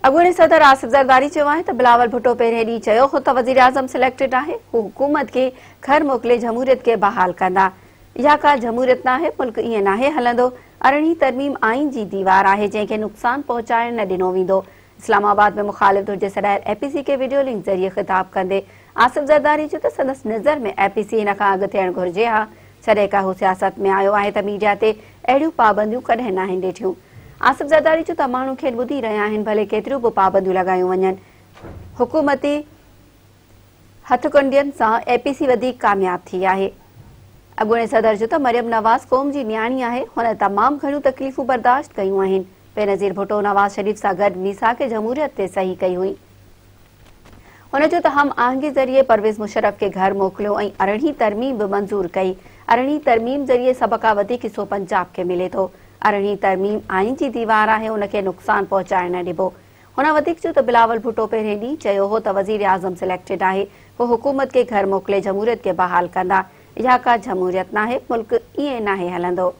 अॻूणे सदर आसिफ ज़रदारी चयो आहे त बिलावल भुट्टो पहिरें ॾींहुं चयो हो त वज़ीर आज़म सिलेक्टेड आहे, हू हुकूमत खे घर मोकिले जमहूरियत खे बहाल कंदा। इहा का जमहूरियत नाहे, मुल्क ईअं नाहे हलंदो। 18हीं तरमीम आइन जी दीवार आहे जंहिंखे नुक़सान पहुचाइण न ॾिनो वेंदो। इस्लामाबाद में मुखालिफ धुर जे सॾायल एपीसी खे वीडियो लिंक ज़रिए ख़िताब कंदे आसिफ ज़रदारी चयो त संदसि नज़र में एपीसी हिन खां अॻु थियणु घुरिजे हा, छॾे का हू सियासत में आयो आहे त मीडिया ते अहिड़ियूं पाबंदियूं कॾहिं न आहिनि ॾिठियूं। आसिफ ज़रदारी चयो त माण्हू खे ॿुधी रहिया आहिनि, भले केतिरियूं बि पाबंदियूं लॻायूं वञनि। हुकूमती हथकंडियुनि सां एपीसी वधीक कामयाब थी आहे। अॻूणे सदर चयो त मरियम नवाज़ क़ौम जी न्याणी आहे, हुन तमामु घणियूं तकलीफ़ूं बर्दाश्त कयूं आहिनि। बेनज़ीर भुट्टो नवाज़ शरीफ़ सां गॾु मीसाक जमहूरियत ते सही कई हुई। हुन चयो त हम आहंगी ज़रिए परवेज़ मुशर्रफ खे घर मोकिलियो ऐं 18हीं तरमीम बि मंज़ूर कई। 18हीं तरमीम ज़रिए सभ खां वधीक हिसो पंजाब खे मिले थो। 18हीं तरमीम आइन जी दीवार आहे, हुनखे नुक़सान पहुचाइण न ॾिबो। हुन वधीक चयो त बिलावल भुट्टो पहिरें ॾींहुं चयो हो त वज़ीर आज़म सिलेक्टेड आहे, हू हुकूमत खे घर मोकिले जमहूरियत खे बहाल कंदा। इहा का जमहूरियत नाहे, मुल्क ईअं नाहे हलंदो।